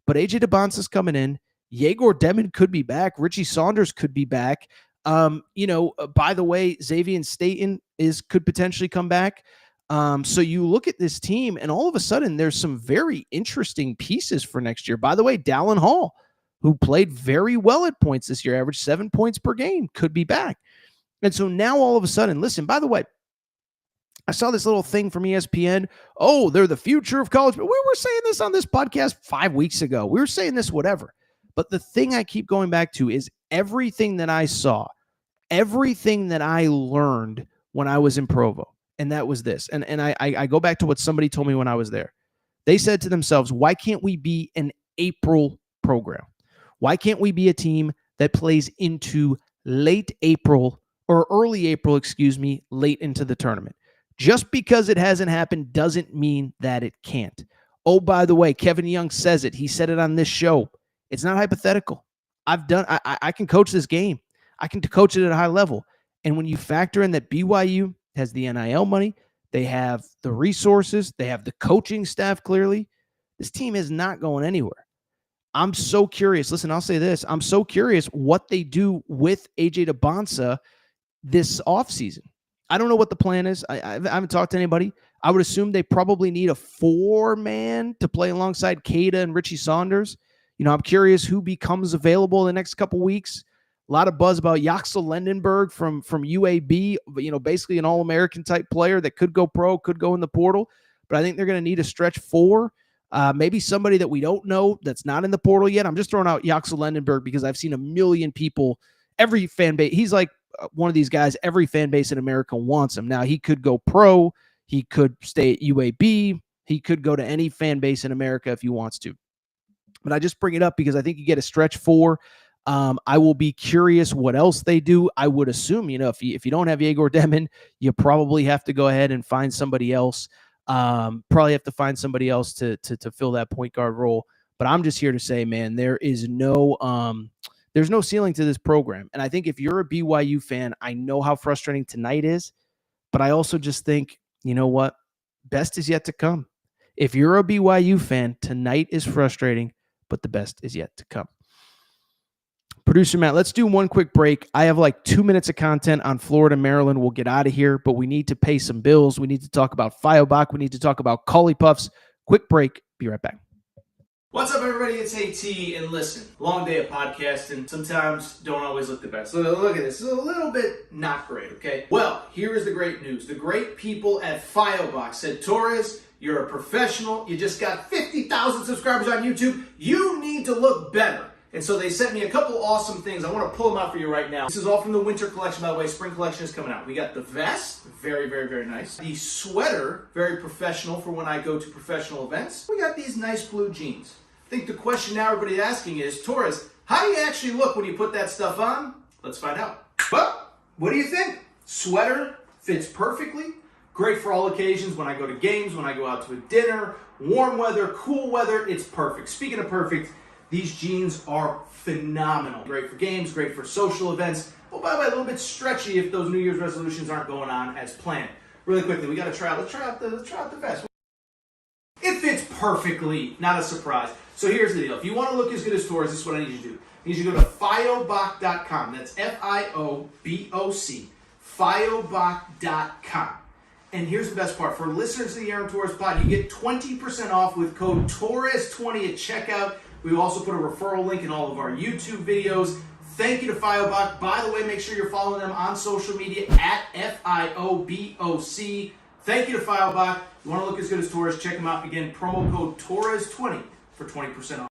But AJ DeBonsa's coming in. Jagor Demond could be back. Richie Saunders could be back. By the way, Xavier Staten could potentially come back. So you look at this team, and all of a sudden, there's some very interesting pieces for next year. By the way, Dallin Hall, who played very well at points this year, averaged 7 points per game, could be back. And so now all of a sudden, listen, by the way, I saw this little thing from ESPN. Oh, they're the future of college. But we were saying this on this podcast 5 weeks ago. We were saying this, whatever. But the thing I keep going back to is everything that I saw, everything that I learned when I was in Provo. And that was this. And I go back to what somebody told me when I was there. They said to themselves, why can't we be an April program? Why can't we be a team that plays into late April or early April, late into the tournament? Just because it hasn't happened doesn't mean that it can't. Oh, by the way, Kevin Young says it. He said it on this show. It's not hypothetical. I can coach this game. I can coach it at a high level. And when you factor in that BYU has the NIL money, they have the resources, they have the coaching staff clearly, this team is not going anywhere. I'm so curious. Listen, I'll say this. I'm so curious what they do with AJ DeBonsa this offseason. I don't know what the plan is. I haven't talked to anybody. I would assume they probably need a 4-man to play alongside Keita and Richie Saunders. I'm curious who becomes available in the next couple weeks. A lot of buzz about Yaxel Lendenberg from UAB, basically an All-American type player that could go pro, could go in the portal. But I think they're going to need a stretch 4. Maybe somebody that we don't know that's not in the portal yet. I'm just throwing out Yaxel Lendenberg because I've seen a million people, every fan base. He's like one of these guys, every fan base in America wants him. Now, he could go pro. He could stay at UAB. He could go to any fan base in America if he wants to. But I just bring it up because I think you get a stretch 4. I will be curious what else they do. I would assume, if you don't have Jagor Demond, you probably have to go ahead and find somebody else. Probably have to find somebody else to fill that point guard role. But I'm just here to say, man, there's no ceiling to this program. And I think if you're a BYU fan, I know how frustrating tonight is, but I also just think, you know what? Best is yet to come. If you're a BYU fan, tonight is frustrating, but the best is yet to come. Producer Matt, let's do one quick break. I have like 2 minutes of content on Florida, Maryland. We'll get out of here, but we need to pay some bills. We need to talk about FioBox. We need to talk about Collie Puffs. Quick break. Be right back. What's up, everybody? It's AT, and listen, long day of podcasting. Sometimes don't always look the best. Look at this. It's a little bit not great, okay? Well, here is the great news. The great people at FioBox said, Torres, you're a professional. You just got 50,000 subscribers on YouTube. You need to look better. And so they sent me a couple awesome things. I want to pull them out for you right now. This is all from the winter collection, by the way. Spring collection is coming out. We got the vest, very, very, very nice. The sweater, very professional for when I go to professional events. We got these nice blue jeans. I think the question now everybody's asking is, Torres, how do you actually look when you put that stuff on? Let's find out. Well, what do you think? Sweater fits perfectly. Great for all occasions. When I go to games, when I go out to a dinner, warm weather, cool weather, it's perfect. Speaking of perfect, these jeans are phenomenal. Great for games, great for social events. Oh, by the way, a little bit stretchy if those New Year's resolutions aren't going on as planned. Really quickly, we got to try out. Let's try out the vest. It fits perfectly, not a surprise. So here's the deal. If you want to look as good as Torres, this is what I need you to do. I need you to go to FioBox.com. That's FIOBOC. FioBox.com. And here's the best part. For listeners to the Aaron Torres pod, you get 20% off with code Torres20 at checkout. We also put a referral link in all of our YouTube videos. Thank you to FioBox. By the way, make sure you're following them on social media at FIOBOC. Thank you to FioBox. You want to look as good as Torres, check them out. Again, promo code Torres20 for 20% off.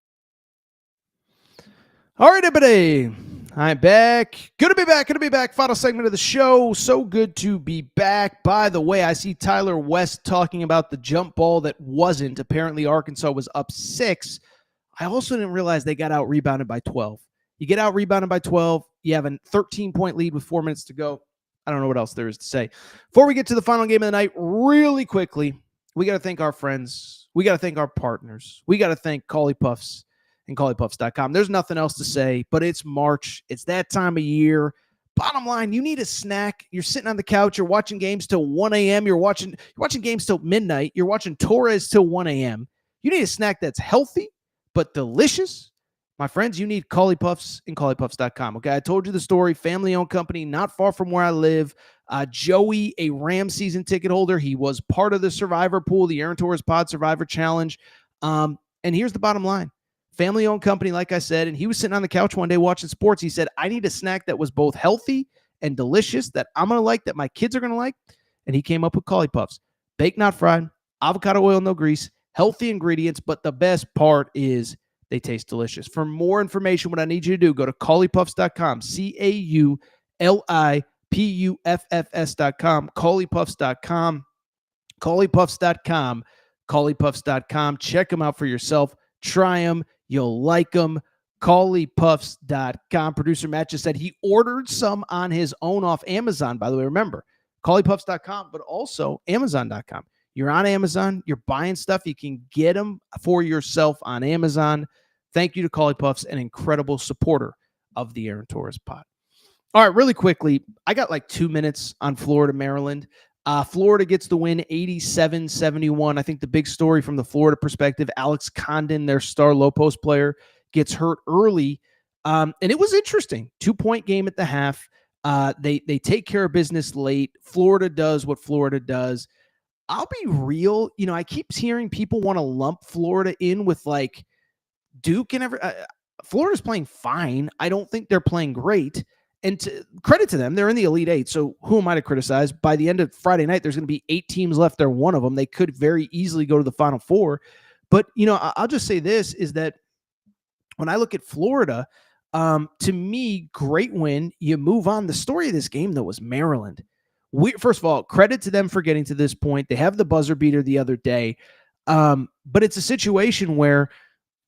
All right, everybody. I'm back. Good to be back. Final segment of the show. So good to be back. By the way, I see Tyler West talking about the jump ball that wasn't. Apparently, Arkansas was up 6. I also didn't realize they got out-rebounded by 12. You get out-rebounded by 12. You have a 13-point lead with 4 minutes to go. I don't know what else there is to say. Before we get to the final game of the night, really quickly, we got to thank our friends. We got to thank our partners. We got to thank Collie Puffs and ColliePuffs.com. There's nothing else to say, but it's March. It's that time of year. Bottom line, you need a snack. You're sitting on the couch. You're watching games till 1 a.m. You're watching games till midnight. You're watching Torres till 1 a.m. You need a snack that's healthy but delicious. My friends, you need Collie Puffs and ColliePuffs.com. Okay, I told you the story. Family-owned company, not far from where I live. Joey, a Rams season ticket holder. He was part of the Survivor pool, the Aaron Torres Pod Survivor Challenge. And here's the bottom line. Family-owned company, like I said, and he was sitting on the couch one day watching sports. He said, I need a snack that was both healthy and delicious, that I'm going to like, that my kids are going to like. And he came up with Collie Puffs. Baked, not fried, avocado oil, no grease, healthy ingredients, but the best part is they taste delicious. For more information, what I need you to do, go to ColliePuffs.com, CAULIPUFFS.com, ColliePuffs.com, ColliePuffs.com, ColliePuffs.com. Check them out for yourself. Try them. You'll like them. ColliePuffs.com. Producer Matt just said he ordered some on his own off Amazon. By the way, remember, ColliePuffs.com, but also Amazon.com. You're on Amazon. You're buying stuff. You can get them for yourself on Amazon. Thank you to Collie Puffs, an incredible supporter of the Aaron Torres pod. All right, really quickly, I got like 2 minutes on Florida, Maryland. Florida gets the win 87-71. I think the big story from the Florida perspective, Alex Condon, their star low post player, gets hurt early. And it was interesting. 2-point game at the half. They take care of business late. Florida does what Florida does. I'll be real. You know, I keep hearing people want to lump Florida in with like Duke and Florida's playing fine. I don't think they're playing great. And credit to them, they're in the Elite Eight. So who am I to criticize? By the end of Friday night, there's going to be 8 teams left. They're one of them. They could very easily go to the Final Four. But, you know, I'll just say this is that when I look at Florida, to me, great win. You move on. The story of this game, though, was Maryland. First of all, credit to them for getting to this point. They have the buzzer beater the other day. But it's a situation where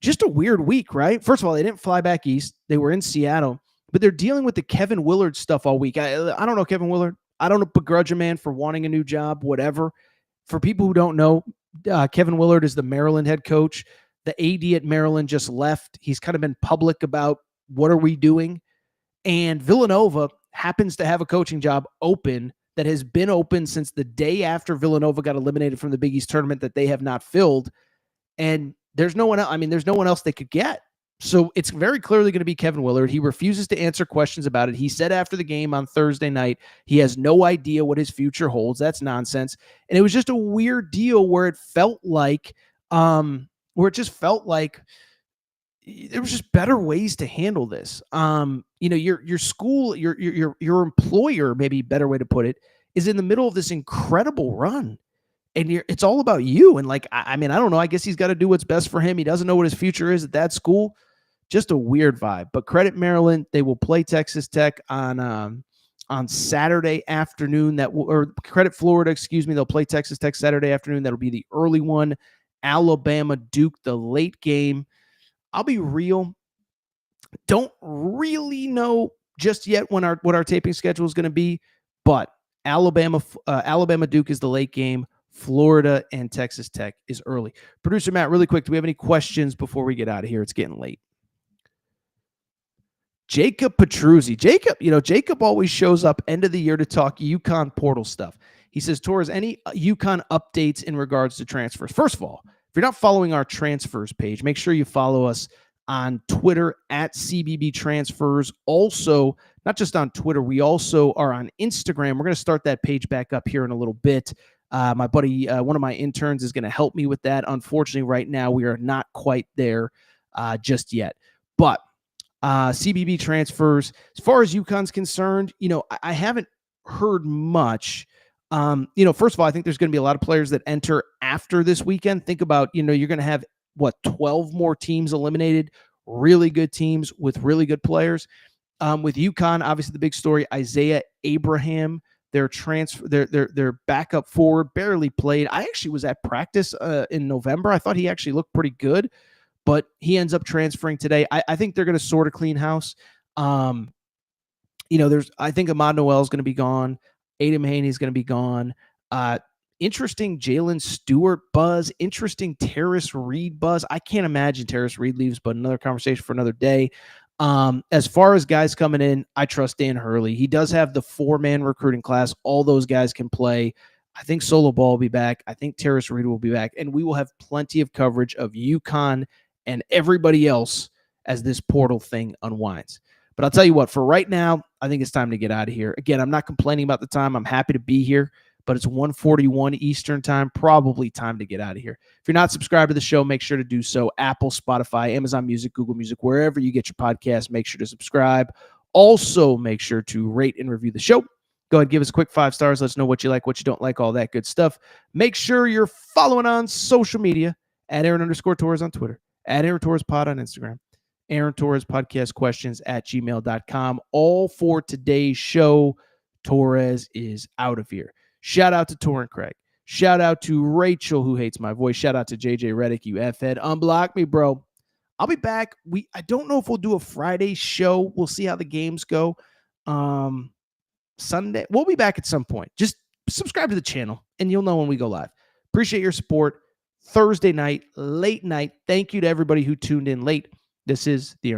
just a weird week, right? First of all, they didn't fly back east. They were in Seattle. But they're dealing with the Kevin Willard stuff all week. I don't know Kevin Willard. I don't begrudge a man for wanting a new job, whatever. For people who don't know, Kevin Willard is the Maryland head coach. The AD at Maryland just left. He's kind of been public about what are we doing. And Villanova happens to have a coaching job open that has been open since the day after Villanova got eliminated from the Big East tournament that they have not filled. And there's no one else. I mean, there's no one else they could get. So it's very clearly going to be Kevin Willard. He refuses to answer questions about it. He said after the game on Thursday night, he has no idea what his future holds. That's nonsense. And it was just a weird deal where it felt like, there was just better ways to handle this. You know, your school, your employer, maybe a better way to put it, is in the middle of this incredible run. And it's all about you. And like, I mean, I don't know. I guess he's got to do what's best for him. He doesn't know what his future is at that school. Just a weird vibe. But credit Maryland. They will play Texas Tech on Saturday afternoon. Or credit Florida, excuse me. They'll play Texas Tech Saturday afternoon. That'll be the early one. Alabama, Duke, the late game. I'll be real. Don't really know just yet what our taping schedule is going to be. But Alabama, Duke is the late game. Florida and Texas Tech is early. Producer Matt, really quick, do we have any questions before we get out of here? It's getting late. Jacob Petruzzi. Jacob always shows up end of the year to talk UConn portal stuff. He says, Torres, any UConn updates in regards to transfers? First of all, If you're not following our transfers page, make sure you follow us on Twitter at CBB Transfers. Also, not just on Twitter, we also are on Instagram. We're going to start that page back up here in a little bit. My buddy, one of my interns, is going to help me with that. Unfortunately, right now, we are not quite there just yet. But CBB Transfers, as far as UConn's concerned, I haven't heard much. First of all, I think there's going to be a lot of players that enter after this weekend. Think about, you're going to have 12 more teams eliminated, really good teams with really good players. With UConn, obviously the big story, Isaiah Abraham, their backup forward, barely played. I actually was at practice in November. I thought he actually looked pretty good, but he ends up transferring today. I think they're going to sort of clean house. I think Ahmad Noel is going to be gone. Adam Haney is going to be gone. Interesting Jalen Stewart buzz. Interesting Terrace Reed buzz. I can't imagine Terrace Reed leaves, but another conversation for another day. As far as guys coming in, I trust Dan Hurley. He does have the 4-man recruiting class. All those guys can play. I think Solo Ball will be back. I think Terrace Reed will be back. And we will have plenty of coverage of UConn and everybody else as this portal thing unwinds. But I'll tell you what, for right now, I think it's time to get out of here. Again, I'm not complaining about the time. I'm happy to be here, but it's 1:41 Eastern time, probably time to get out of here. If you're not subscribed to the show, make sure to do so. Apple, Spotify, Amazon Music, Google Music, wherever you get your podcast, make sure to subscribe. Also, make sure to rate and review the show. Go ahead, give us a quick 5 stars. Let us know what you like, what you don't like, all that good stuff. Make sure you're following on social media at Aaron_Torres on Twitter, at Aaron Torres Pod on Instagram, Aaron Torres Podcast Questions at gmail.com. All for today's show. Torres is out of here. Shout out to Torrent Craig. Shout out to Rachel, who hates my voice. Shout out to JJ Reddick, you F-head. Unblock me, bro. I'll be back. I don't know if we'll do a Friday show. We'll see how the games go. Sunday, we'll be back at some point. Just subscribe to the channel, and you'll know when we go live. Appreciate your support. Thursday night, late night. Thank you to everybody who tuned in late. This is the